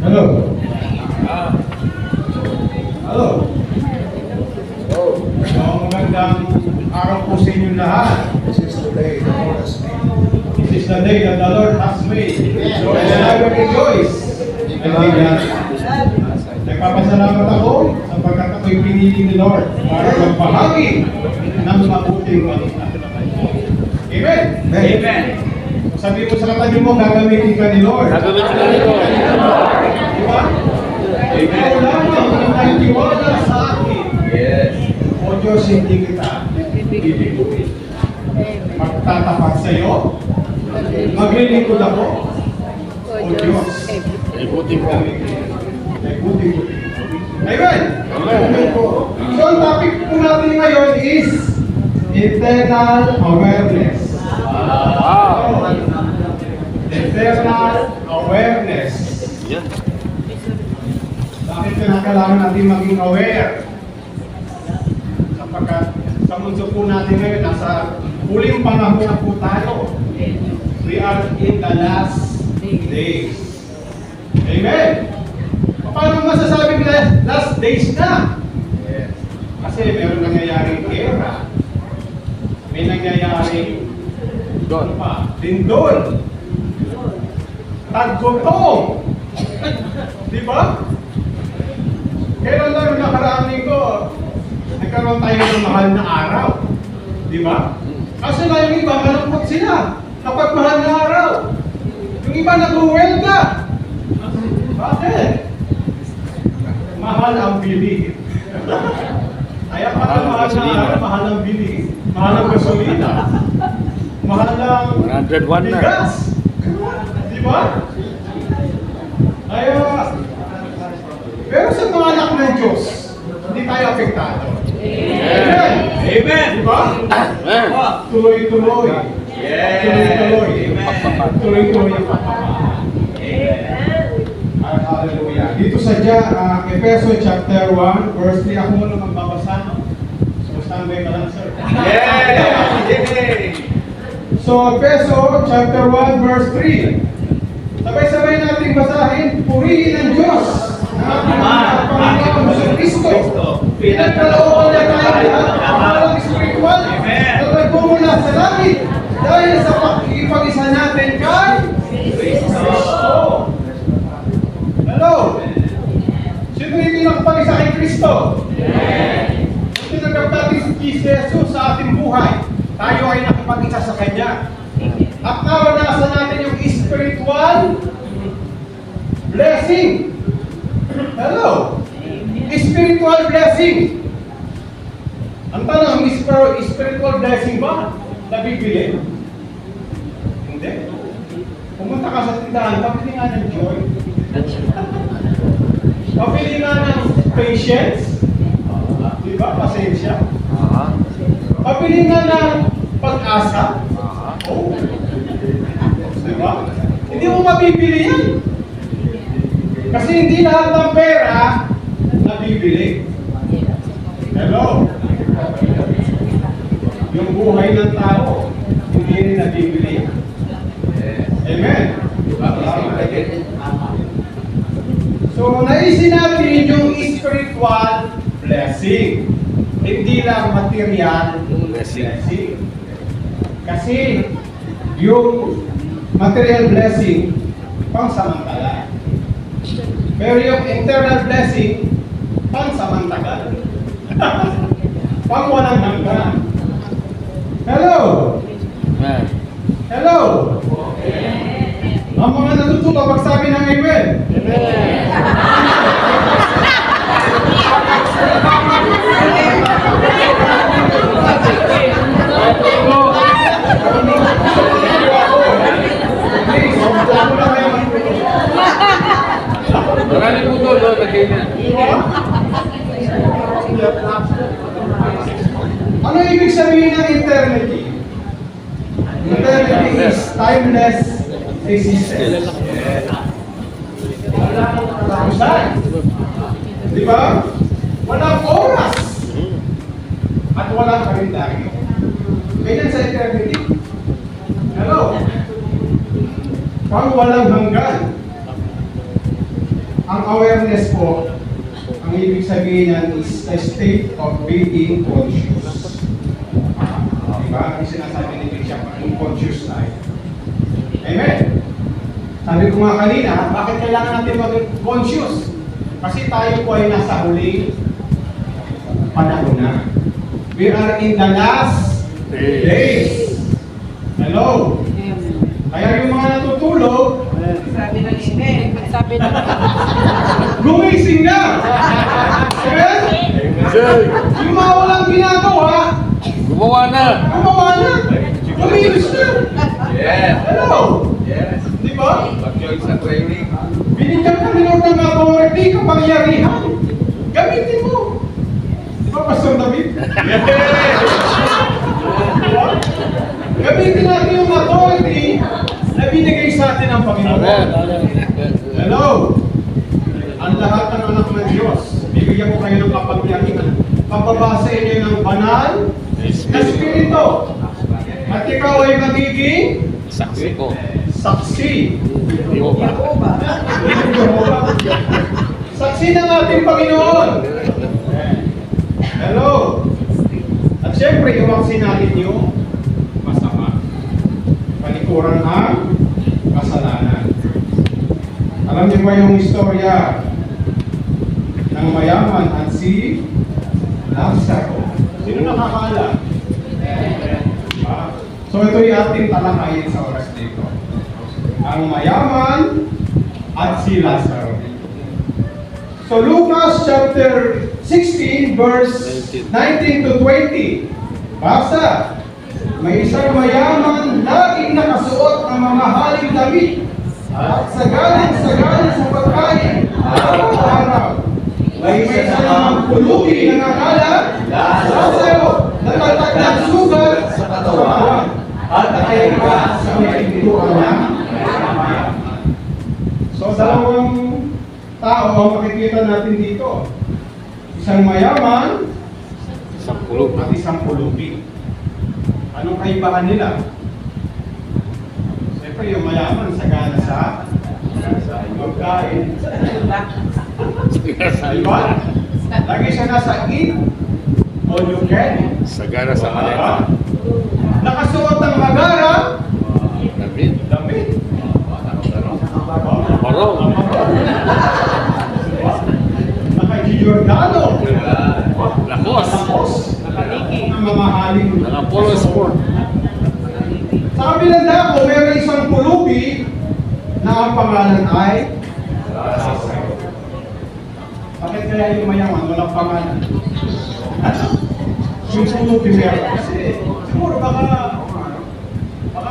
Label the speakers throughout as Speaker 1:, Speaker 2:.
Speaker 1: Hello. Hello. So, magandang araw po sa inyo lahat.
Speaker 2: This is the day the Lord has made.
Speaker 1: This is the day that the Lord has made. So, I will rejoice. Nagpapasalamat ako sapagkat ako'y pinili ni Lord para magbahagi ng mabuting balita. Amen?
Speaker 2: Amen.
Speaker 1: Sabi mo sa katabi mo, gagamitin ka ni Lord.
Speaker 3: Gagamitin ka ni Lord.
Speaker 1: Diba? Ikaw lamang ang nagtiwala sa akin.
Speaker 3: Yes.
Speaker 1: O Diyos, hindi kita ibiguin. Magtatapat sa iyo. Maglilingkod ako. O Diyos.
Speaker 3: Ikutin ko.
Speaker 1: Nagbuti-buti. Amen?
Speaker 3: Amen.
Speaker 1: So, ang topic po natin ngayon is eternal awareness.
Speaker 3: Wow.
Speaker 1: Eternal awareness.
Speaker 3: Yan.
Speaker 1: Bakit kailangan natin maging aware? Sapagkat sa mundo po natin ngayon, nasa huling panahon na po tayo. We are in the last days. Amen? Paano masasabing last days na? Kasi meron nangyayaring gera. May nangyayaring
Speaker 3: Doon.
Speaker 1: lindol. Tagutong. Di ba? Kailan lang nakaraan linggo, nagkaroon tayo ng mahal na araw. Di ba? Kasi na yung iba, malungkot sila kapag mahal na araw. Yung iba nag-uwelga. Bakit? Mahal ang bili. Kaya pala mahal na araw, mahal ang bili. Mahal ang gasolina. Mahal ang
Speaker 3: 101 na.
Speaker 1: bigas. Di ba? Kaya, pero sa mga anak ng Diyos, hindi tayo apektado. Amen!
Speaker 3: Amen.
Speaker 1: Di ba?
Speaker 3: Amen.
Speaker 1: Tuloy-tuloy.
Speaker 3: Yes.
Speaker 1: Tuloy-tuloy.
Speaker 3: Amen.
Speaker 1: Tuloy-tuloy ang pagpapahal. Hallelujah. Dito sa Efeso chapter 1, verse 3, ako muna magbabasa. So, standby ka lang, sir.
Speaker 3: Yes.
Speaker 1: So, Efeso chapter 1, verse 3. Sabay-sabay natin basahin, purihin ang Diyos na Panginoon sa Kristo. Pinagkalooban niya tayo ng pamahalang spiritual na nagmumula sa langit dahil sa pag-ipag-isa natin kay Kristo. Hello? Sino hindi nakapag-isa kay Kristo? Kung tinagap natin si Jesus sa ating buhay, tayo ay nakapag-isa sa Kanya. At naranasan natin yung spiritual blessing. Hello? Spiritual blessing. Ang tanong, spiritual blessing ba nabibili? Hindi. Pumunta ka sa tindahan, pabili nga ng joy. Pabili nga ng patience. Diba? Pasensya. Pabili nga ng pag-asa. Oh. Diba? Hindi mo mabibili yan. Kasi hindi lahat ng pera nabibili. Hello? Yung buhay ng tao, hindi rin nabibili. Amen? So, naisin natin yung spiritual blessing. Hindi lang material blessing. Kasi yung material blessing, pangsamantala. Pero yung eternal blessing, pangsamantagal. Pang walang hanggan. Hello?
Speaker 3: Amen.
Speaker 1: Hello? Ang mga natututo, magsabi ng amen.
Speaker 3: Marami po doon, lagay na.
Speaker 1: Ano ibig sabihin ng eternity? Eternity is timeless existence. Walang katapusan. Di ba? Walang oras. At walang kalendaryo. Ganyan sa eternity. Hello? Pang walang hanggan. ang awareness po, ang ibig sabihin yan is a state of being conscious. Diba? Ang sinasabi ni Bishop, ang conscious tayo. Amen? Sabi ko nga kanina, bakit kailangan natin maging conscious? Kasi tayo po ay nasa huling panahon na. We are in the last days. Hello? Kaya yung mga natutulog,
Speaker 4: Sabi ng ine. Sabi ng
Speaker 1: gumising na! Amen? Yung mga walang ginagawa,
Speaker 3: Gumawa na!
Speaker 1: gumawa na! Kumilos na!
Speaker 3: Yes!
Speaker 1: Hello?
Speaker 3: Yes!
Speaker 1: Di ba?
Speaker 3: Pag-join sa training.
Speaker 1: Binigyan ka ni Lord ng authority, kapangyarihan. Gamitin mo. Di ba, Pastor David? Di ba? Gamitin natin yung authority na binigay sa atin ng Panginoon. Hello? Ang lahat ng anak ng Diyos, bibigyan ko kayo ng kapangyarihan. Papabasa inyo ng banal na Espiritu. At ikaw ay magiging
Speaker 3: Saksi ko.
Speaker 1: saksi.
Speaker 3: Hindi mo ba?
Speaker 1: Saksi ng ating Panginoon. Hello? At syempre, iwaksin natin yung masama. Panikuran ang kasalanan. Alam niyo ba yung istorya ng mayaman at si Lazaro? Sino nakakaalam? So ito yung ating talakayin sa oras dito. Ang mayaman at si Lazaro. So Lucas chapter 16 verse 19 to 20. Basa. May isang mayaman laging nakasuot ng mamahaling damit at sagaling sa pagkain araw-araw. May isa namang pulubi na nangalan Lazaro na tatagdag sugat sa katawan at nakaiba sa may pintuan ng mayaman. So dalawang tao ang makikita natin dito. Isang mayaman
Speaker 3: Isang pulog.
Speaker 1: at isang pulubi. Anong kaibahan nila? Siyempre yung mayaman sagana sa pagkain. Diba? Lagi siya nasa eat all you can.
Speaker 3: Sagara sa maleta.
Speaker 1: Nakasuot ang magara,
Speaker 3: David.
Speaker 1: damit.
Speaker 3: Maro.
Speaker 1: Naka-Giordano.
Speaker 3: Lakos.
Speaker 1: Tapos, ang mamahaling.
Speaker 3: Nakapolo sport.
Speaker 1: Sa kabilang dako, mayroon isang pulubi na ang pangalan ay Lazaro. Bakit kaya yung mayaman walang pangalan? Yung pulubi meron. Kasi siguro baka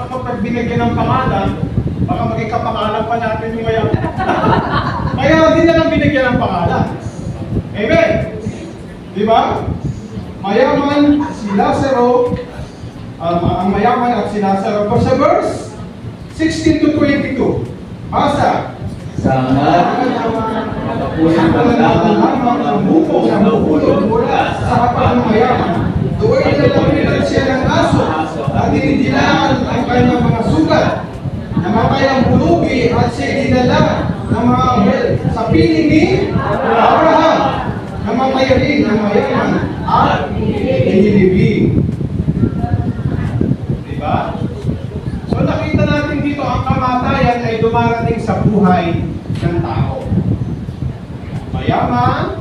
Speaker 1: kapag binigyan ng pangalan, baka maging kapangalan pa natin yung mayaman. Kaya hindi na lang binigyan ng pangalan. Amen? Di ba? Mayaman si Lazaro, ang mayaman at si Lazaro. Sa verse 16 to 22, basa.
Speaker 2: Sangat makapusin
Speaker 1: Ang lamang ang buko sa bubulog mula sa hapag ng mayaman. Doon nilalapitan siya ng aso at dinidilaan ang kanyang mga sugat. Namatay ang pulubi at siya dinala ng mga anghel sa piling ni Abraham. Namatay rin ang mayaman at inilibing. Diba? So nakita natin dito ang kamatayan ay dumarating sa buhay ng tao. Mayaman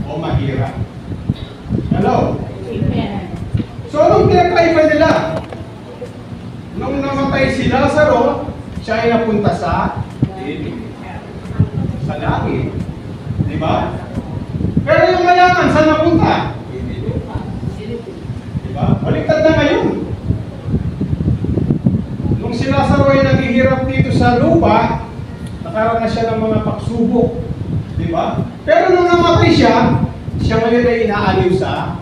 Speaker 1: o mahirap. Hello? So anong pinagkaiba nila? Nung namatay si Lazaro, siya ay napunta sa langit. Di ba? Pero yung mayaman, saan napunta? Di ba? Baliktad na ngayon. Nung si Lazaro ay naghihirap dito sa lupa, nakaroon na siya ng mga pagsubok. Di ba? Pero nung namatay siya, siya ngayon ay inaaliw sa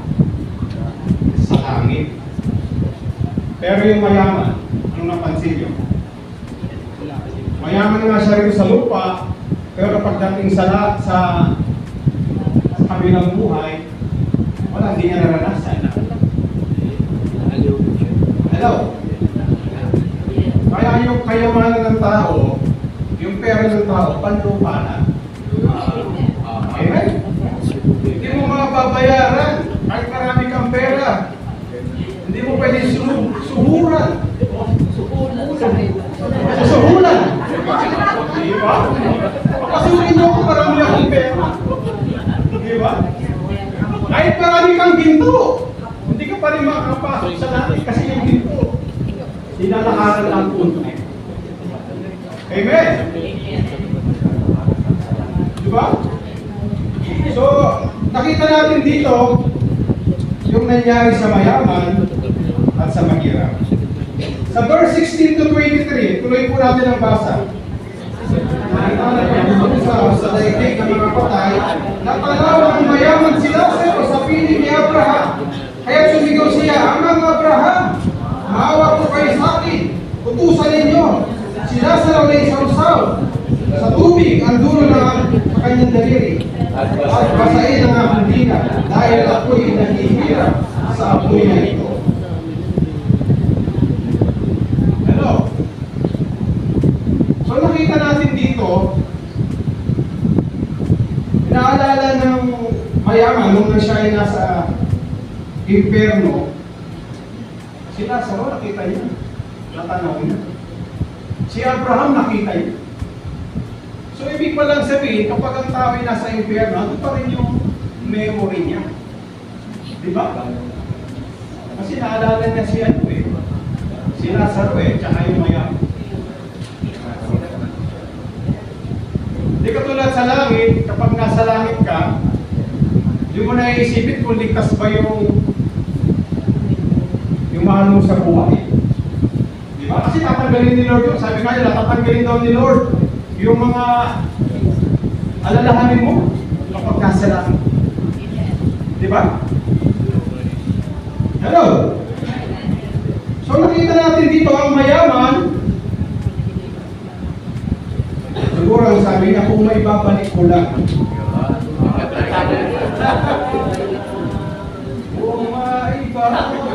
Speaker 1: langit. Pero yung mayaman, anong napansin niyo? Mayaman nga siya rin sa lupa, pero pagdating sa kabilang buhay, wala, hindi niya naranasan. Hello? Kaya yung kayamanan ng tao, yung pera ng tao, panlupa na. Amen? Hindi mo mababayaran kahit marami kang pera. Hindi mo pwede suhuran. Suhulan. Di ba? Papasukin mo kung marami akong pera. Di ba? Kahit marami kang ginto, hindi ka pa rin makakapasok sa langit kasi yung ginto. Dinalakaran lang punto. Amen? Di ba? So, nakita natin dito yung nangyari sa mayaman at sa mahirap. Sa verse 16 to 23, tuloy po natin ang basa. Nakita natin sa daigdig ng mga patay, natanaw ang mayaman si Lazaro sa piling ni Abraham. Kaya sumigaw siya, Amang Abraham, maawa po kayo sa akin, utusan ninyo. Si Lazaro na isawsaw sa tubig ang dulo ng kanyang daliri at basahin ang aking dila dahil ako'y naghihirap sa apoy na ito. Ano? So nakita natin dito, naalala ng mayaman nung siya ay nasa impyerno, si Lazaro nakita niya, natanaw niya. Si Abraham nakita niya. So ibig pa lang sabihin, kapag ang tao ay nasa impyerno, ano pa rin yung memory niya? Di ba? Kasi naalala niya si ano eh, si Lazaro eh, tsaka yung mayaman. Di katulad sa langit, kapag nasa langit ka, di mo na iisipin kung ligtas ba yung mahal mo sa buhay. Di ba? Kasi tatanggalin ni Lord yun. Sabi nga nila, tatanggalin daw ni Lord yung mga alalahanin mo kapag nasa langit. Di ba? Hello? So nakita natin dito ang mayaman. Siguro ang sabi niya, kung may babalik ko lang. Kung may babalik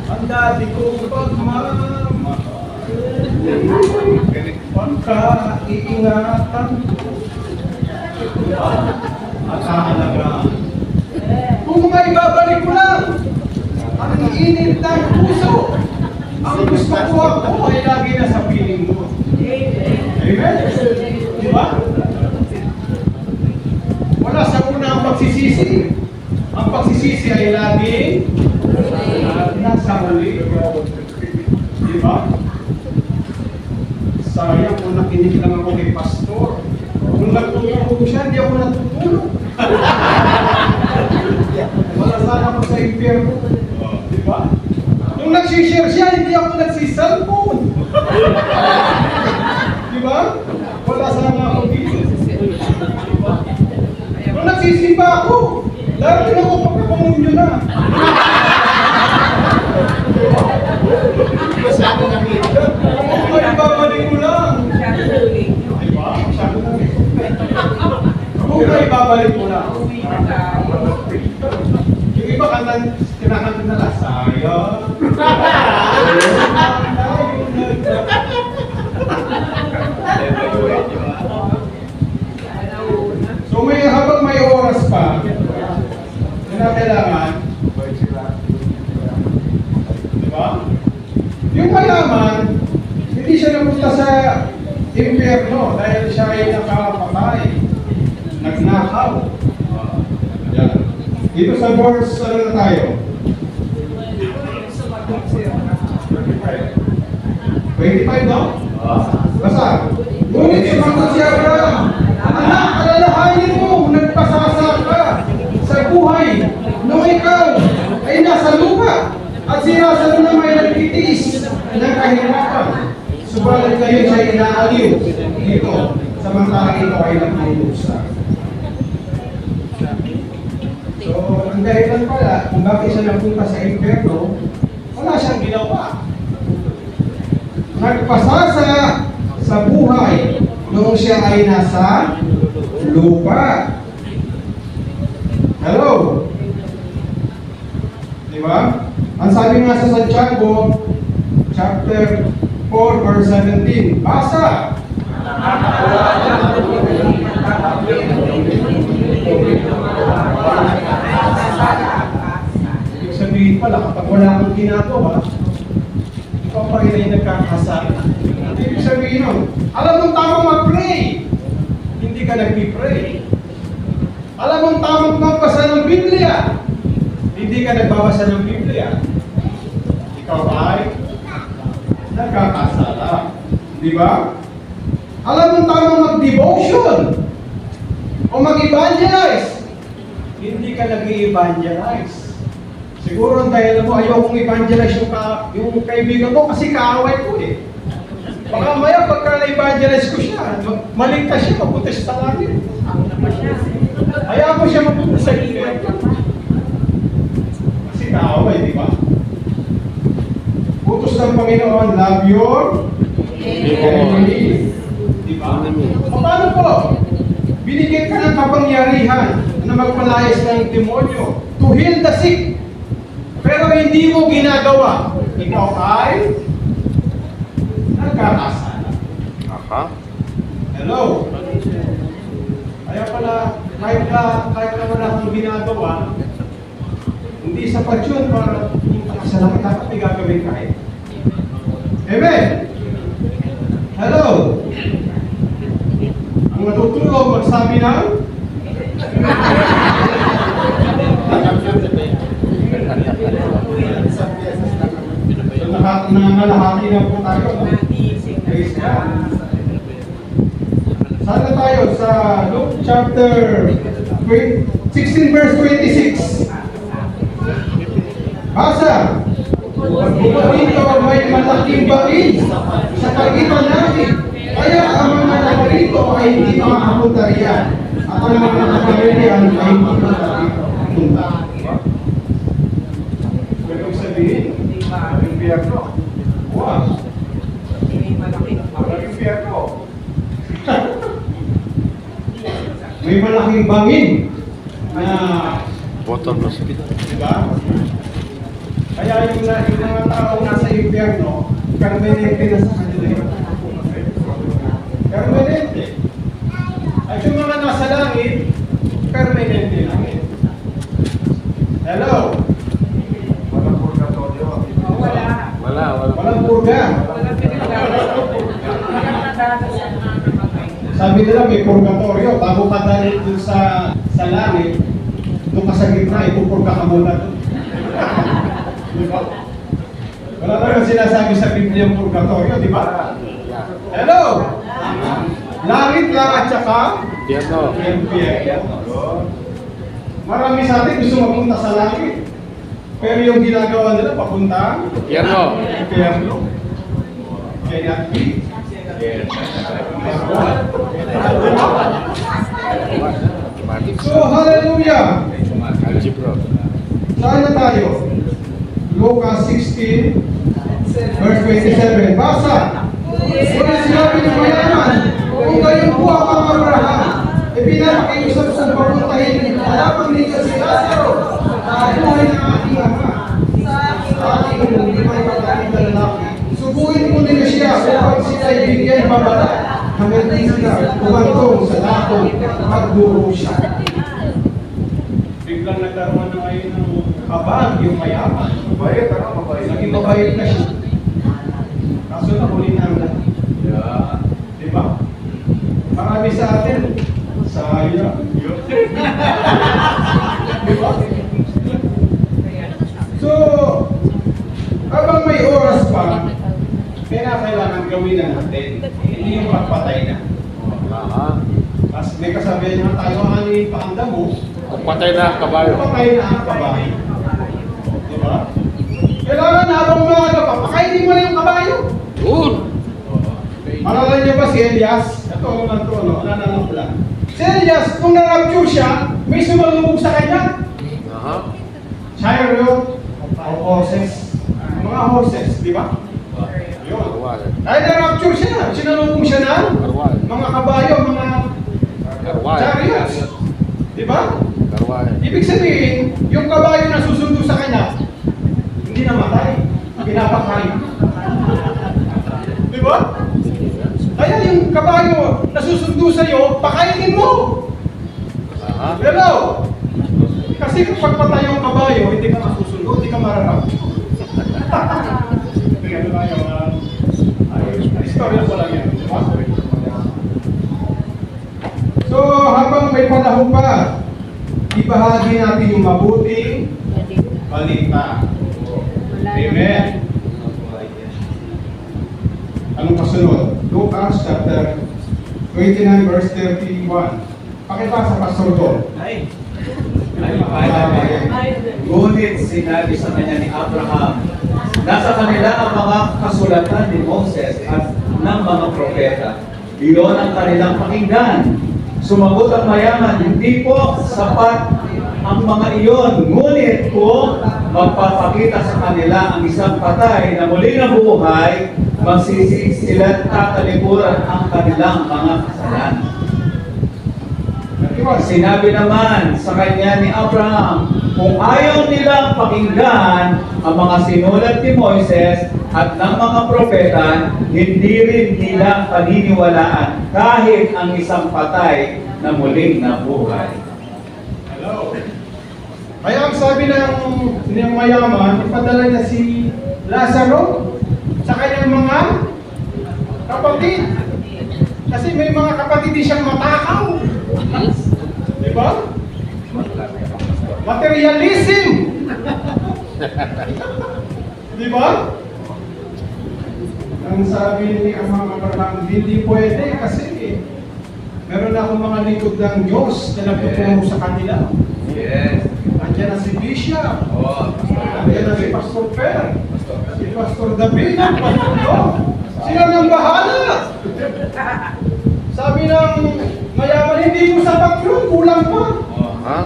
Speaker 1: ang dati ko pagmamahal, pagka-iingatan at kahalagaan. Kung may babalik ko lang, ang init ng puso, ang gusto ko ako ay lagi na sa piling mo. Amen? Di ba? Wala sa una ang pagsisisi. Ang pagsisisi ay laging nasa huli. Di ba? Sayang kung nakinig lang ako kay pastor. Kung nagtutulog siya, hindi ako natutulog. Wala sana ako sa impyerno. Di ba? Kung nagsishare siya, hindi ako nagsiselfone. Di ba? Wala sana ako dito. Diba? Kung nagsisimba ako, dahil din ako pagkapamunyo na. Kung may babalik mo lang. Diba? Kung may babalik mo lang. Yung iba kinakanta nila, sayang. So habang may oras pa, na kailangan, diba? Yung mayaman, hindi siya napunta sa impyerno dahil siya ay nakapatay, nagnakaw. Yan. Dito sa verse, ano na tayo? 25, no? Basta. Ngunit sumagot si Abraham, anak, alalahanin mo, nagpasasa ka sa buhay nung ikaw ay nasa lupa at si Lazaro na may nagtitiis ng kahirapan. Subalit kayo siya inaaliw dito samantalang ito ay nagtulusa. So, ang dahilan pala kung bakit siya napunta sa impyerno, wala siyang ginawa. Nagpasasa sa buhay noong siya ay nasa lupa. Hello? Diba? Ang sabi nga sa Santiago, chapter 4, verse 17, basa! sabihin pala, kapag wala kang ginagawa, ikaw pa rin ay nagkakasala. Ibig sabihin nun, alam mong tamang mag-pray, hindi ka nag-pray. Alam mong tamang magbasa ng Biblia, hindi ka nagbabasa ng Biblia. Ikaw ay nagkakasala. Di ba? Alam mong tamang mag-devotion o mag-evangelize, hindi ka nag-i-evangelize. Siguro ang dahil mo, ayokong evangelize yung kaibigan ko kasi kaaway ko eh. Baka maya pagka na-evangelize ko siya, maligtas siya, mapunta siya sa langit. Hayaan mo siya mapunta sa langit. Kasi kaaway, di ba? Utos ng Panginoon, love your enemies. Di ba? Paano po? Binigyan ka ng kapangyarihan na magpalayas ng demonyo to heal the sick. Pero hindi mo ginagawa. Ikaw ay nagkakasala.
Speaker 3: Aha.
Speaker 1: Hello? Kaya pala, kahit na wala kang ginagawa, hindi sapat yun para kasalanan dapat may gagawin ka eh. Amen? Hello? Ang matutulog magsabi ng nangangalahati na po tayo. Praise God. Sana tayo sa Luke chapter 16 verse 26. Basa. Dito may malaking bain sa pagitan natin. Kaya ang mga nakarito ay hindi makapunta riyan. At ang mga nakaririyan ay hindi makapunta. Ganun sabihin, ang biyerno. Wow. Ang biyerno. May malaking bangin na
Speaker 3: Bottomless pit.
Speaker 1: diba? Kaya yung mga taong nasa impyerno, permanente na sa kanila yun. Permanente. At yung mga nasa langit, permanente lang yun. Hello? Walang purgatorio.
Speaker 3: Wala.
Speaker 1: Walang purga. Sabi nila may purgatorio, bago ka dahil dun sa langit, doon ka sa gitna, ipupurga ka muna doon. Diba? Wala naman sinasabi sa Biblia yung purgatorio, di ba? Hello? Langit lang at saka
Speaker 3: Pierno.
Speaker 1: impyerno. Marami sa atin gusto mapunta sa langit. Pero yung ginagawa nila papunta
Speaker 3: Pierno.
Speaker 1: impyerno. Cannot be. So, hallelujah!
Speaker 3: Algebra.
Speaker 1: Saan na tayo? Lucas 16, verse 27. Basa! Ngunit sinabi ng mayaman, kung kayo po ang mga Abraham, ipinapakiusap sa papuntahin, alamang nito si Lazaro, na buhay ng aking ama. Sa aking limang kapatid na lalaki. Subuhin mo nila siya upang sila ibigyan babala. Hanggang di sila umantong sa dakong magduro siya. Biglang nagkaroon na ngayon ng kabag yung mayaman. Mabait, mabait. Naging mabait na siya. Kaso nahuli na ang lahat. Diba? Marami sa atin, sayang. Diba? So, habang may oras pa, kailangan gawin na natin. Hindi yung pagpatay na.
Speaker 3: Aha.
Speaker 1: Mas may kasabihan na tayo, ano pa ang damo,
Speaker 3: Kung patay na ang kabayo.
Speaker 1: patay na ang kabayo. Diba? Kailangan habang maaga pa, pakainin mo na yung kabayo.
Speaker 3: Good.
Speaker 1: Malala niyo ba si Elias? Ito ang trono, nananapla. Si Elias, kung na-rapture siya, may sumalubog sa kanya.
Speaker 3: Aha.
Speaker 1: Chariot o horses. Mga horses, di ba? Yun.
Speaker 3: Karwal.
Speaker 1: Dahil na-rapture siya, sinalubog siya na
Speaker 3: Karwal.
Speaker 1: mga kabayo, mga
Speaker 3: Karwal.
Speaker 1: chariots. Di ba?
Speaker 3: Karwal.
Speaker 1: Ibig sabihin, yung kabayo na susundo sa kanya, hindi namatay, pinapakain. Di ba? Kaya yung kabayo na susundo sa iyo, pakainin mo.
Speaker 3: Aha.
Speaker 1: Hello? Kasi kapag patay yung kabayo, hindi ka masusundo, hindi ka mararap. Ano lang yung istorya ko lang yan. Di ba? So, habang may panahon pa, ibahagi natin yung mabuting balita. Amen. Anong kasunod? Lucas chapter 29 verse 31. Pakibasa, Pastor Don.
Speaker 2: Ay, ngunit sinabi sa kanya ni Abraham, nasa kanila ang mga kasulatan ni Moses at ng mga propeta. Iyon ang kanilang pakinggan. Sumagot ang mayaman, hindi po sapat ang mga iyon. Ngunit kung magpapakita sa kanila ang isang patay na muli na buhay, magsisisi sila at tatalikuran ang kanilang mga kasalanan. Sinabi naman sa kanya ni Abraham, kung ayaw nilang pakinggan ang mga sinulat ni Moises at ng mga propeta, hindi rin nila paniniwalaan kahit ang isang patay na muling nabuhay.
Speaker 1: Hello. Kaya ang sabi ng mayaman, ipadala niya si Lazaro sa kanyang mga kapatid. Kasi may mga kapatid din siyang matakaw. Di ba? Materialism. Di ba? Ang sabi ni mga Abraham, hindi pwede kasi meron akong mga lingkod ng Diyos na nagtuturo sa kanila.
Speaker 2: Yes.
Speaker 1: Andiyan na si Bishop.
Speaker 2: Oh,
Speaker 1: Andiyan na si Pastor Per. Si Pastor David. Pastor Do. Sila nang bahala. Sabi ng mayaman, hindi mo sapat yun. Kulang pa.
Speaker 3: Ha?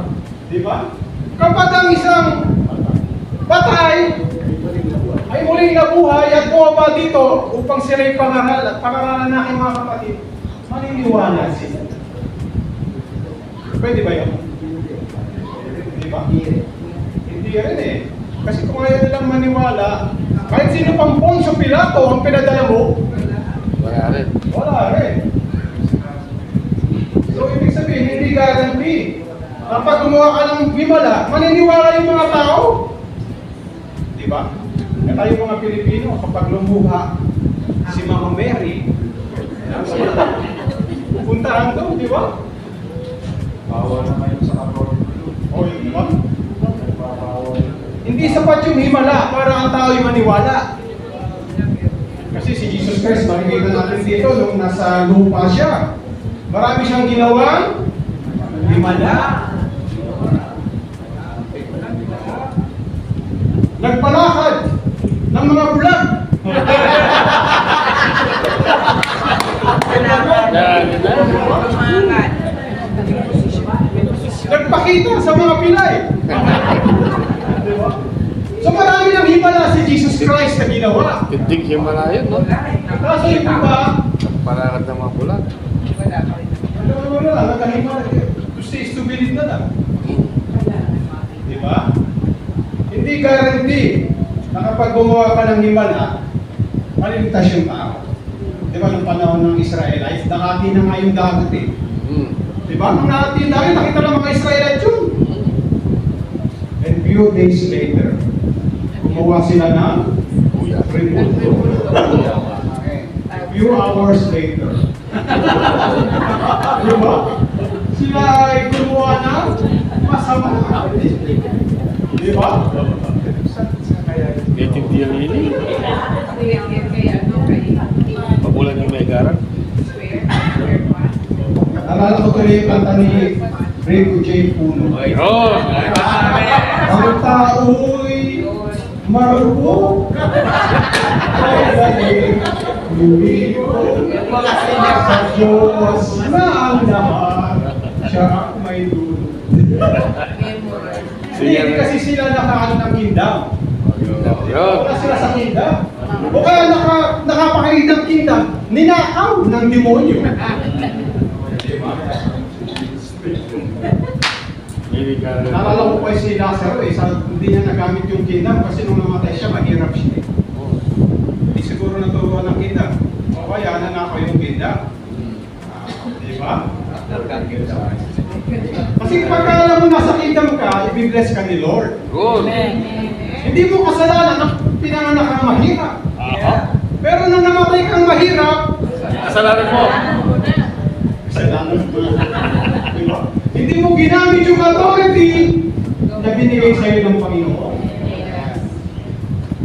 Speaker 1: Di ba? Kapag ang isang patay ay muling nabuhay at bumaba dito upang sila'y pangaralan na aking mga kapatid, maniniwala sila. Pwede ba yun? Di ba? Hindi rin eh. Kasi kung ayaw nilang maniwala, kahit sino pang Poncio Pilato ang pinadala mo,
Speaker 3: Wala rin.
Speaker 1: wala rin. So, ibig sabihin, hindi guarantee. Kapag gumawa ka ng himala, maniniwala yung mga tao. Di ba? Kaya tayo mga Pilipino, kapag lumuha si Mama Mary, puntahan doon, di ba?
Speaker 2: bawal na ngayon sa abroad.
Speaker 1: O, di ba? Hindi sapat yung himala para ang tao ay maniwala. Kasi si Jesus Christ, makikita natin dito nung nasa lupa siya. Marami siyang ginawang himala. Nagpalakad ng mga bulag. Nagpakita sa mga pilay. Diba? So marami ng himala si Jesus Christ na ginawa.
Speaker 3: Tindig Himalayan, no?
Speaker 1: Kaso yung iba,
Speaker 3: Palakad ng mga bulan.
Speaker 1: ano na lang, nagkahimala. To say to believe na lang. Diba? Hindi guarantee na kapag gumawa ka ng himala, maligtas yung tao. Diba, nung panahon ng Israelites, nakati na nga yung dagat eh.
Speaker 3: Hmm.
Speaker 1: Diba? Nung nakati yung dagat, nakita ng mga Israelites yun. And few days later, gumawa sila ng revolt. Few hours later. Diba? Sila ay gumawa ng masama. Diba?
Speaker 3: Naintindihan nila. Pabulan yung may garang.
Speaker 1: Naalala ko tuloy yung kanta ni Rico J. Puno.
Speaker 3: Oh!
Speaker 1: Ang tao'y marupok ay galing lumipok sa Diyos na ang lahat siya ang may dulo. Hindi kasi sila nakaano ng kingdom.
Speaker 3: Yun.
Speaker 1: Wala sila sa kingdom. O kaya nakapakinig ng kingdom, ninakaw ng demonyo. Naalala ko pa si Lazaro hindi niya nagamit yung kingdom kasi nung namatay siya, mahirap siya. Hindi siguro naturuan ng kingdom. O kaya nanakaw yung kingdom. Di ba? Kasi pag alam mo nasa kingdom ka, i-bless ka ni Lord.
Speaker 3: Good.
Speaker 1: Hindi Hindi mo kasalanan ang pinanganak kang mahirap.
Speaker 3: Aha.
Speaker 1: Pero nang namatay kang mahirap,
Speaker 3: Kasalanan mo.
Speaker 1: kasalanan mo. Diba? Hindi mo ginamit yung authority na binigay sa'yo ng Panginoon.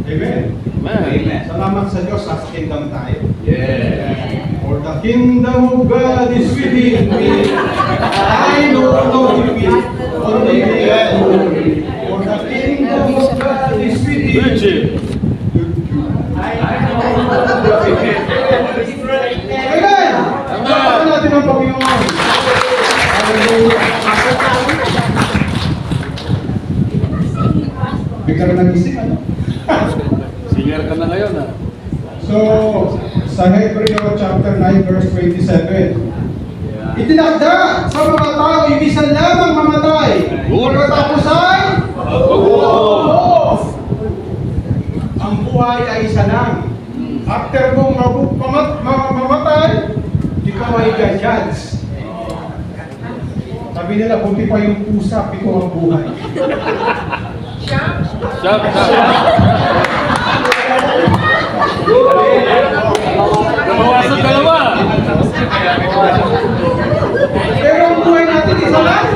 Speaker 1: Amen.
Speaker 3: Amen.
Speaker 1: Salamat sa Diyos, sa kingdom tayo.
Speaker 2: Yeah.
Speaker 1: For the kingdom of God is within me. I know no defeat. Only victory. For the kingdom of God is within me.
Speaker 3: Virgin.
Speaker 1: Amen! Salamat natin ang Panginoon. Hallelujah. Bigla ka nagising, ano?
Speaker 3: Singer ka na ngayon, ha?
Speaker 1: So, sa Hebreo chapter 9 verse 27, itinakda sa mga tao, ibisan lamang mamatay. Pagkatapos ay, ang buhay ay isa lang. After mong mamatay, ikaw ay judge. Sabi nila, buti pa yung pusa, pito ang buhay.
Speaker 3: Shop, shop. Nabawasan dalawa.
Speaker 1: Pero ang buhay natin isa lang.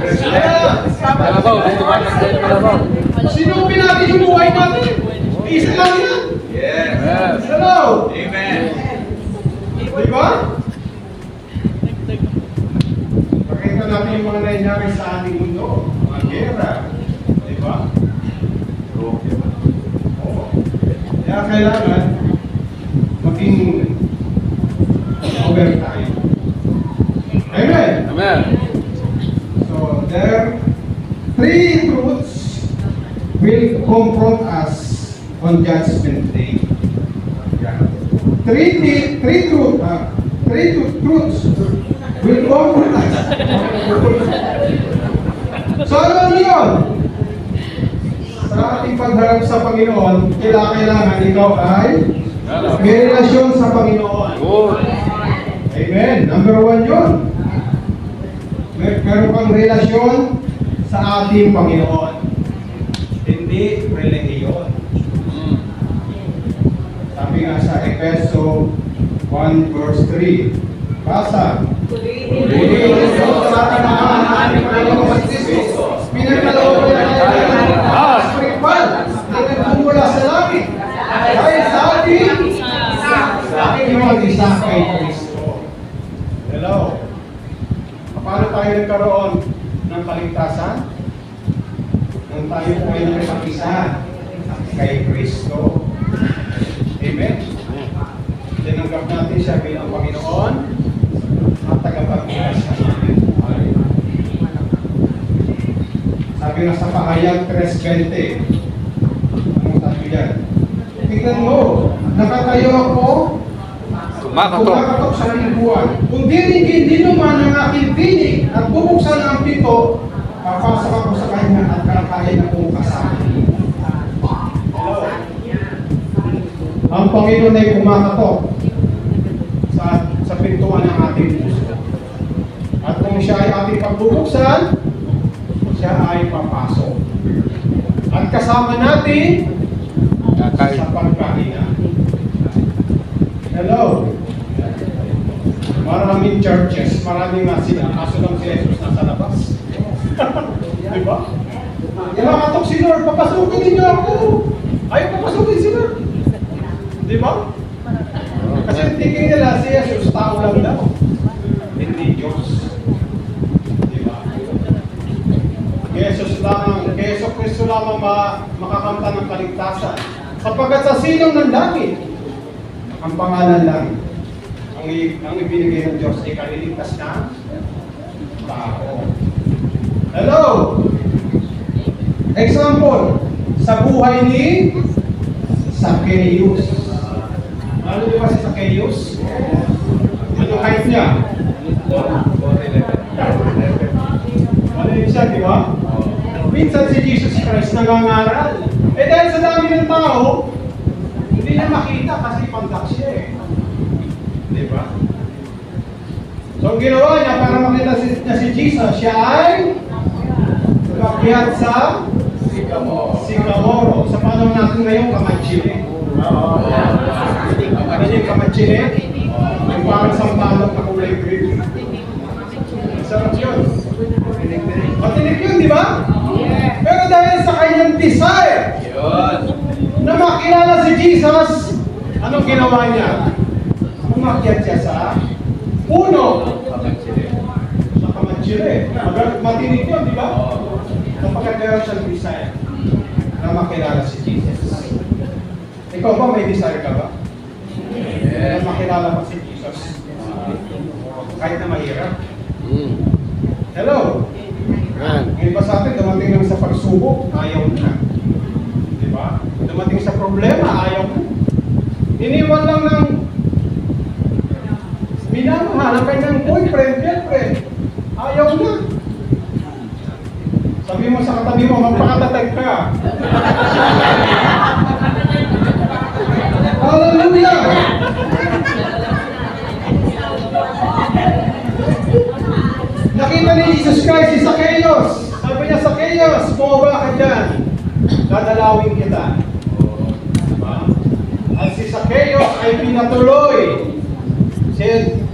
Speaker 1: Kaya,
Speaker 3: Kalabaw, dito ba? Kalabaw.
Speaker 1: sinupin natin yung buhay natin. Isa lang yan.
Speaker 3: Yes.
Speaker 1: Hello?
Speaker 2: Amen.
Speaker 1: Di ba? Pakita natin yung mga nangyayari sa ating mundo. Mga gera. Di ba? Oo. Kaya kailangan maging aware tayo. Amen?
Speaker 3: Amen.
Speaker 1: So, there three truths will confront us on Judgment Day. Yeah. Three truths will confront us. So, ano yun? Sa ating pagharap sa Panginoon, kailangan ikaw ay may relasyon sa Panginoon.
Speaker 3: Good.
Speaker 1: Amen. Number one yun. Meron kang relasyon sa ating Panginoon. Hindi relihiyon. Sabi nga sa Efeso 1 verse 3. Basa. Purihin sa ating ating Panginoon Kristo. Pinagkaloob na tayo spiritual na nagmumula sa langit. Dahil sa ating mag-isa kay Kristo. Hello. Paano tayo nagkaroon ng kaligtasan? Nang tayo po ay nakipag-isa kay Kristo. Amen? Tinanggap natin siya bilang Panginoon at tagapagligtas sa atin. Sabi nga sa Pahayag 3:20, anong sabi yan? Tingnan mo, nakatayo ako, kumakatok sa lingguan. Kung hindi naman ang aking tinig at bubuksan ang pito, papasok ako sa kanya at kakain akong kasama. Hello? Ang Panginoon ay kumakatok sa pintuan ng ating puso. At kung siya ay ating pagbubuksan, siya ay papasok. At kasama natin sa pagkain. Hello? Maraming churches, maraming nga sila. Kaso lang si Jesus nasa labas. Di ba? Kinakatok si Lord, papasukin ninyo ako. Ay, papasukin si Lord. Di ba? Kasi tingin nila si Jesus, tao lang daw. Hindi Diyos. Di ba? Kay Jesus Kristo lamang makakamta ng kaligtasan. Sapagkat sa silong ng langit, ang pangalan lang, ang ibinigay ng Diyos ay kaliligtas na tao. Hello! Example, sa buhay ni Zacchaeus. Ano di ba si Zacchaeus? Ano height niya? Ano yun siya, di ba? Minsan si Jesus Christ nangangaral. Eh dahil sa dami ng tao, hindi na makita kasi pandak siya eh. Di ba? So ang ginawa niya para makita niya si Jesus, siya ay nagpapihat sa Sikamoro. Sa panahon natin ngayon, kamanchili. Ano yung kamanchili? Yung parang sampalok na kulay green. Sarap yun. Matinik yun, di ba? Pero dahil sa kanyang desire na makilala si Jesus, anong ginawa niya? Umakyat siya sa puno. Sa kamanchili. Matinik yun, di ba? Kapag meron siyang desire na makilala si Jesus. Ikaw ba, may desire ka ba? Na makilala ka si Jesus. Kahit na mahirap. Hello? Ngayon ba sa atin, dumating lang sa pagsubok, ayaw na. Di ba? Dumating sa problema, ayaw na. Iniwan lang ng minamahal ang kanyang boyfriend, girlfriend. Ayaw na. Sabi mo sa katabi mo, magpakatatag ka. Hallelujah! Nakita ni Jesus Christ si Zacchaeus. Sabi niya, Zacchaeus, bumaba ka dyan. Dadalawin kita. At si Zacchaeus ay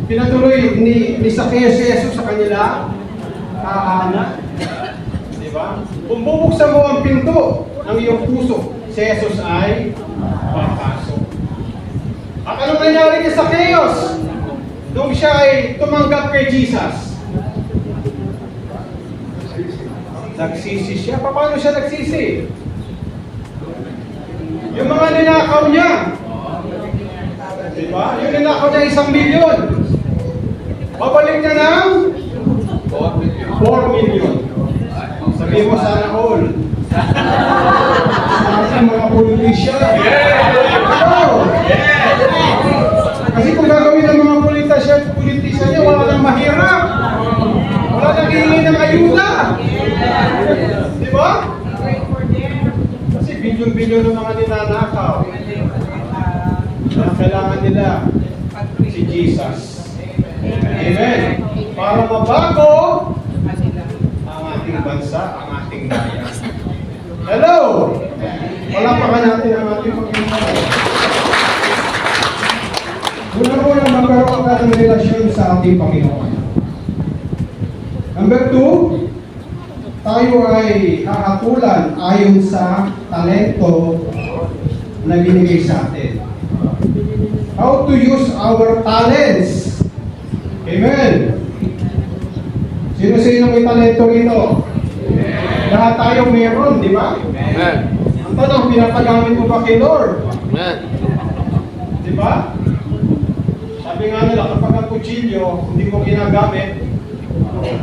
Speaker 1: pinatuloy ni Zacchaeus si Jesus sa kanila. Kahanan. Diba? Kung bubuksan mo ang pinto ng iyong puso, si Jesus ay papasok. At anong nangyari kay Zacchaeus? Nung siya ay tumanggap kay Jesus, nagsisi siya. Paano siya nagsisi? Yung mga ninakaw niya. Diba? Yung ninakaw niya 1 milyon. Babalik niya ng 4 million. Sabi mo sana all. Sa mga politisya. Kasi kung gagawin ng mga politisya niya, wala nang mahirap. Wala nang hihingi ng ayuda. Di ba? Kasi bilyon-bilyon ng mga ninanakaw. Kailangan nila si Jesus. Amen. Para mabago ang ating bansa, ang ating bayan. Hello! Palapakan natin ang ating Panginoon. Una-una, magkaroon ka ng relasyon sa ating Panginoon. Number 2, tayo ay hahatulan ayon sa talento na binigay sa atin. How to use our talents. Amen. Sino-sino may talento rito? Lahat tayo meron, di ba?
Speaker 3: Amen.
Speaker 1: Ang tanong, pinapagamit mo ba kay Lord?
Speaker 3: Amen.
Speaker 1: Di ba? Sabi nga nila, kapag ang kutsilyo, hindi mo ginagamit,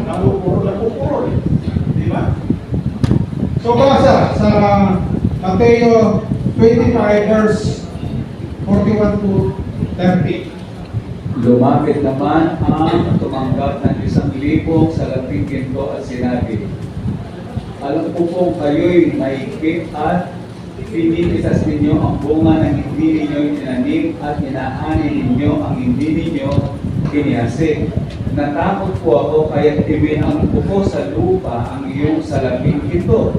Speaker 1: napupuro. Di ba? So, basa sa Mateo 25 verse 41 to 30.
Speaker 2: Lumapit naman ang tumanggap ng 1,000 sa labing ginto at sinabi, alam ko kung kayo'y maigpit at pinipitas ninyo ang bunga ng hindi ninyo tinanim at inaani ninyo ang hindi ninyo kinihasik. Natakot po ako kaya ibinang ko sa lupa ang iyong salaping ito.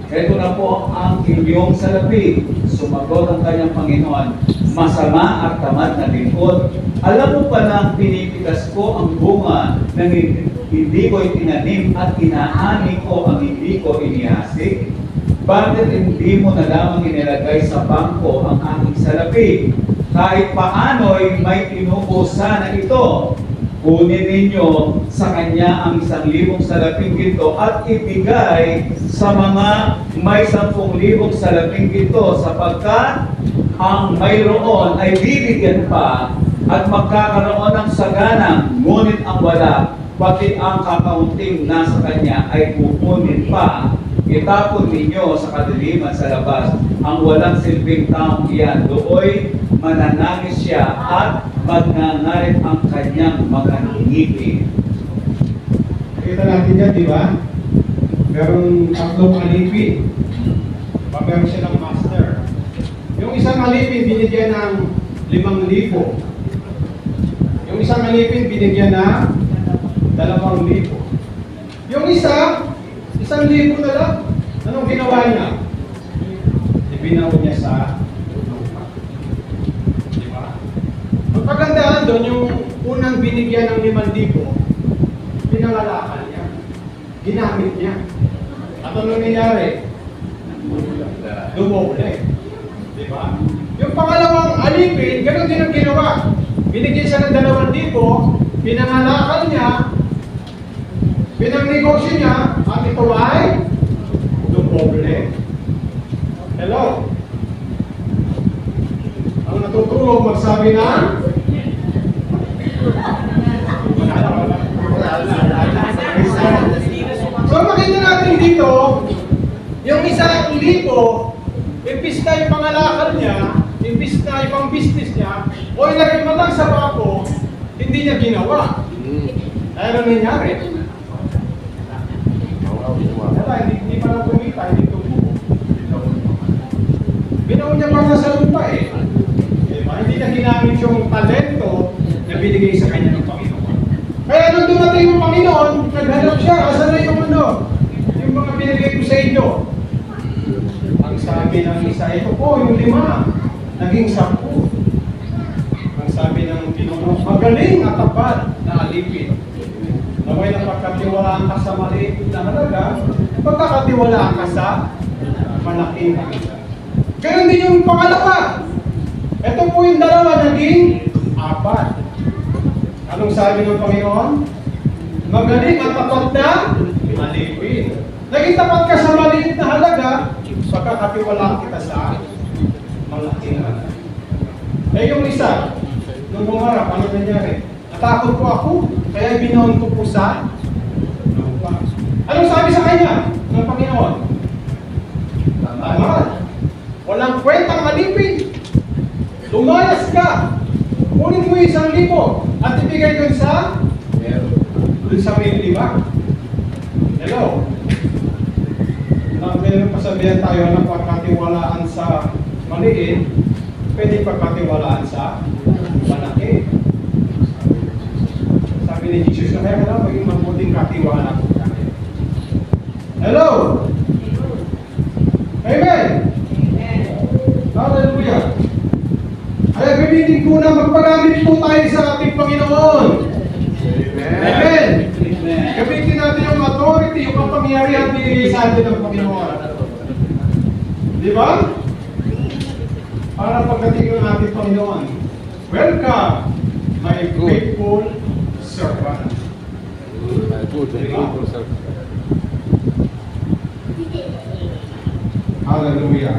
Speaker 2: Ito na po ang inyong salapi. Sumagot ang kanyang Panginoon, masama at tamad na lingkod. Alam mo pa na pinipitas ko ang bunga ng hindi ko itinanim at inaani ko ang hindi ko inihasik? Bakit hindi mo na lamang inilagay sa bangko ang aking salapi? Kahit paano'y may inuusa na ito. Kunin ninyo sa kanya ang 1,000 salaping ginto at ibigay sa mga may 10,000 salaping ginto sapagkat ang mayroon ay bibigyan pa at magkakaroon ng saganang, ngunit ang wala, pati ang kakaunting nasa kanya ay kukunin pa. Itapon ninyo sa kadiliman sa labas ang walang silbing taong iyan. Dooy mananangis siya at magngangalit ang kanyang mga ngipin.
Speaker 1: Nakita natin yan, di ba? Merong 3 alipin. Meron silang master. Yung isang alipin, binigyan ng 5,000. Yung isang alipin, binigyan ng 2,000. Yung isa, 1,000 na lang. Anong ginawa niya? Ibinaw niya sa lupa. Di ba? Ang kagandahan doon, yung unang binigyan ng 5,000, pinangalakal niya. Ginamit niya. At ano nangyari? Dumoble. Di ba? Yung pangalawang alipin, ganoon din ang ginawa. Binigyan siya ng 2,000, pinangalakal niya, pinangnegosyo niya, at ito ay dumoble. Hello? Ang natutulog magsabi na so makita natin dito, yung 1,000, imbis na yung pangalakal niya, imbis na ibang business niya, o ilagay mo lang sa bako, hindi niya ginawa. Ano nangyari? Wala, hindi pa lang kumita, hindi tumubo. Binaw niya pa nga sa lupa eh. Diba? Hindi na ginamit yung talento na binigay sa kanya ng Panginoon. Kaya nung dumating yung Panginoon, naghanap siya, asan na yung yung mga binigay ko sa inyo. Ang sabi ng isa, ito po, yung 5, naging 10. Ang sabi ng Panginoon, magaling at tapat na alipin. Naway na pagkatiwalaan ka sa maliit na halaga, pagkakatiwalaan ka sa malaking halaga. Ganun din yung pangalawa. Ito po yung 2, naging 4. Anong sabi ng Panginoon? Magaling at tapat na alipin. Naging tapat ka sa maliit na halaga, pagkakatiwalaan kita sa malaking halaga. Eh yung isa, nung bumarap, ano nangyari? Natakot po ako, kaya binawon ko po sa lupa. Anong sabi sa kanya ng Panginoon? Tama. Walang kwentang alipin. Lumayas ka. Kunin mo 1,000 at ibigay dun sa may 5. Hello? Meron pasabihan tayo na pagkatiwalaan sa maliit, pwede pagkatiwalaan sa malaki. Sabi ni Jesus na kaya kailangan maging mabuting katiwala ko. Hello? Amen? Hallelujah! Kaya gamitin ko na magpagamit po tayo sa ating Panginoon. Amen! Gamitin natin yung authority, yung kapangyarihan binigay sa atin ng Panginoon. Di ba? Para pagdating ng ating Panginoon, welcome, my faithful servant. Hallelujah.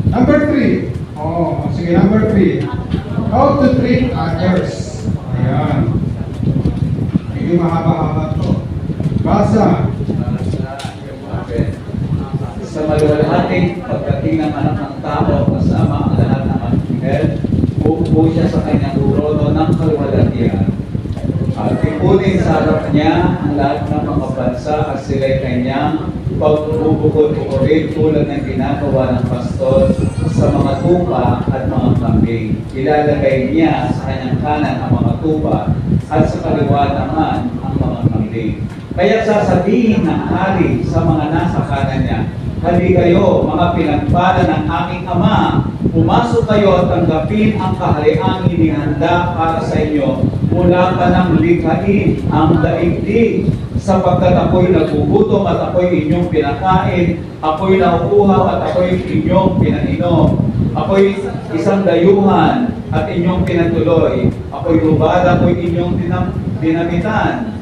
Speaker 1: Number 3. Oh, sige, number 3. How to treat others. Ayan. Hindi mahaba-haba to. Basa.
Speaker 2: Sa maluwalhating pagdating ng anak ng tao kasama ang lahat ng anghel, uupo siya sa kanyang trono ng kaluwalhatian. At ipunin sa harap niya ang lahat ng mga bansa at sila'y kanyang pagbubukod-bukurin tulad ng ginagawa ng pastor sa mga tupa at mga kambing. Ilalagay niya sa kanyang kanan ang mga tupa at sa kaliwa naman ang mga kambing. Kaya sasabihin ng hari sa mga nasa kanan niya, "Hali kayo, mga pinagpala ng aking Ama, pumasok kayo at tanggapin ang kahariang inihanda para sa inyo mula pa ng likhain ang daigdig. Sapagkat ako'y nagugutom at ako'y inyong pinakain, ako'y nauuhaw at ako'y inyong pinainom. Ako'y isang dayuhan at inyong pinatuloy. Ako'y hubad, ako'y inyong dinamitan.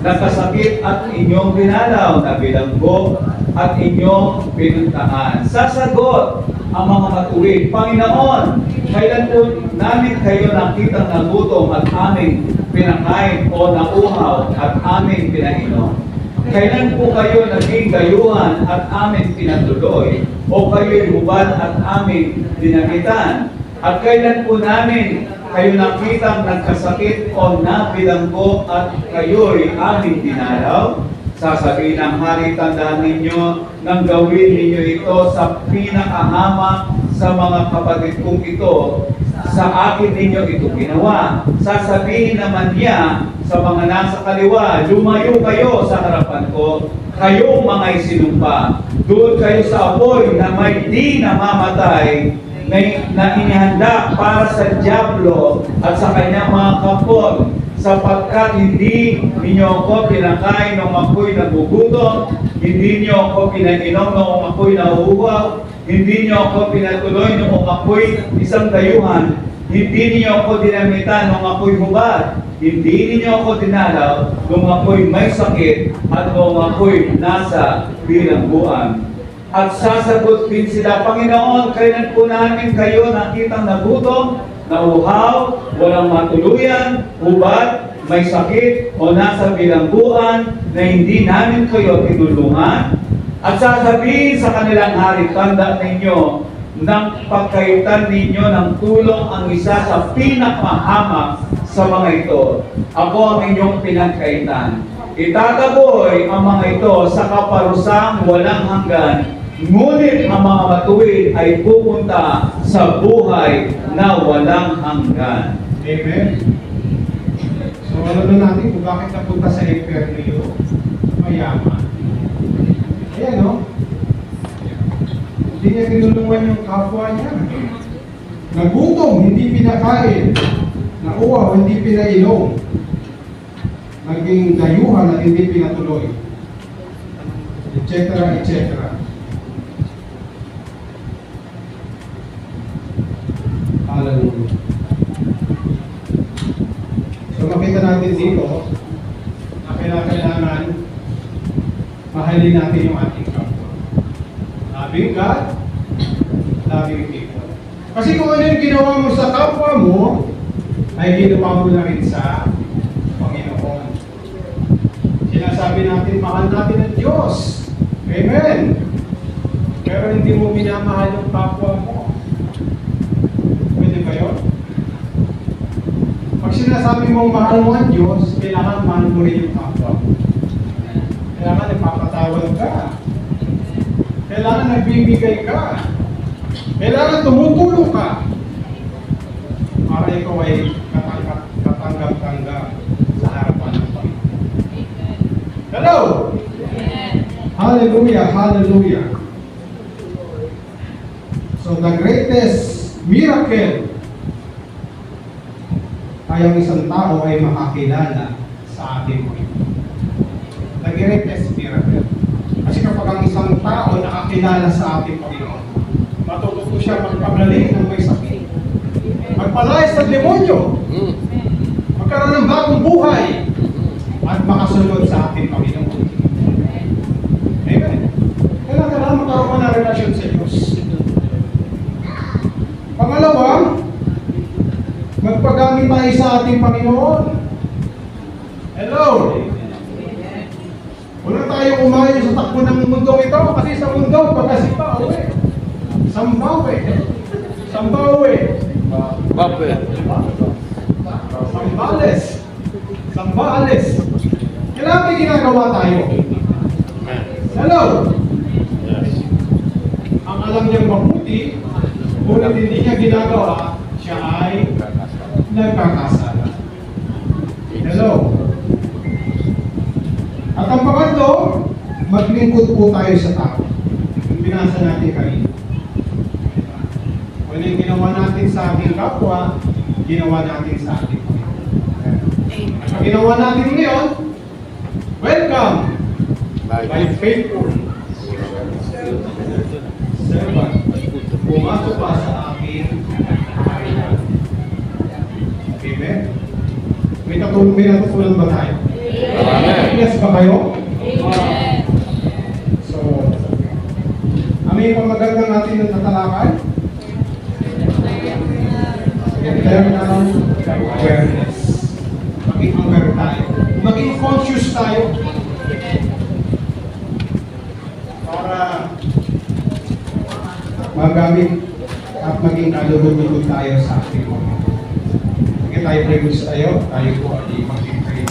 Speaker 2: Nagkasakit at inyong binalaw, nabilanggo at inyong pinuntahan." Sasagot ang mga matuwid, "Panginoon, kailan po namin kayo nakitang nagutom at aming pinakain o nauhaw at aming pinainom? Kailan po kayo naging dayuhan at aming pinatuloy o kayo'y hubad at aming dinamitan? At kailan po namin kayo nakitang nagkasakit o nabilanggo at kayo'y aming dinalaw?" Sasabihin ng hari, "Tandaan ninyo nang gawin ninyo ito sa pinakahamak sa mga kapatid kong ito, sa akin ninyo ito ginawa. Sasabihin naman niya sa mga nasa kaliwa, lumayo kayo sa harapan ko, kayong mga isinumpa. Doon kayo sa apoy na may di namamatay, na inihanda para sa dyablo at sa kanyang mga kapon, sapagkat hindi ninyo ako pinakain nung ako'y nagugutom, hindi niyo ako pinainom nung ako'y nauuhaw, hindi niyo ako pinatuloy nung ako'y isang dayuhan, hindi niyo ako dinamitan nung ako'y hubad, hindi niyo ako dinalaw nung ako'y may sakit at nung ako'y nasa bilangguan. At sasagot din sila, Panginoon, kailan po namin kayo nakitang nagutom, nauhaw, walang matuluyan, hubad, may sakit, o nasa bilangguan na hindi namin kayo tinulungan? At sasabihin sa kanilang hari, tanda ninyo, nang pagkaitan ninyo ng tulong ang isa sa pinakamahamak sa mga ito. Ako ang inyong pinagkaitan. Itataboy ang mga ito sa kaparusang walang hanggan, ngunit ang mga matuwid ay pupunta sa buhay na walang hanggan.
Speaker 1: Amen. So alam na natin kung bakit napunta sa inferno yun. Mayaman. Ayan no? Hindi niya tinulungan yung kapwa niya. Nagutom, hindi pinakain. Nauwaw, hindi pinainom. Naging dayuhan at hindi pinatuloy. Etc. etc. Hallelujah. So makita natin dito na kailangan mahalin natin yung ating kapwa. Loving God, loving people. Kasi kung ano yung ginawa mo sa kapwa mo, ay ginawa mo na rin sa Panginoon. Sinasabi natin, mahal natin ang Diyos. Amen. Pero hindi mo minamahal yung kapwa mo. Pwede ba yun? Pag sinasabi mong mahal mo ang Diyos, kailangan mahal mo rin yung kapwa mo. Kailangan nagpapatawad ka. Kailangan nagbibigay ka. Kailangan tumutulong ka. Para ikaw ay katanggap-tanggap sa harapan ng Panginoon. Hello! Hallelujah! Hallelujah! So the greatest miracle ay ang isang tao ay makakilala sa ating Panginoon. The greatest miracle. Kasi kapag ang isang tao nakakilala sa ating Panginoon, matututo siya magpagaling ng may sakit, magpalayas ng demonyo, magkaroon ng bagong buhay, at makasunod sa ating Panginoon. Amen. Kailangan magkaroon ka ng relasyon sa Diyos. Pangalawa, magpagamit tayo sa ating Panginoon. Hello! Wala tayong umayo sa takbo ng mundong ito kasi sa mundo, pagkasipa, uwi. Sambawe. Sambawe.
Speaker 3: Bape.
Speaker 1: Sambales. Sambales. Kailangan may ginagawa tayo. Hello! Ang alam niyang mabuti, ngunit hindi niya ginagawa, siya ay nagkakasala. Hello! At ang pangatlo, maglingkod po tayo sa tao. Yung binasa natin kanina. Kung yung ginawa natin sa ating kapwa, ginawa natin sa ating Panginoon. At ang ginawa natin ngayon, welcome! By faithful servant, pumasok pa sa aking kaharian. Amen? May natutunan ba tayo?
Speaker 3: Amen.
Speaker 1: Yes ba kayo? So, ano yung pamagandang natin ng tatalakay? Internal awareness. Maging aware tayo. Maging conscious tayo. Para magamit at maging kalulugod tayo sa ating mga. Sige tayo, pray tayo. Tayo po ay maging pray.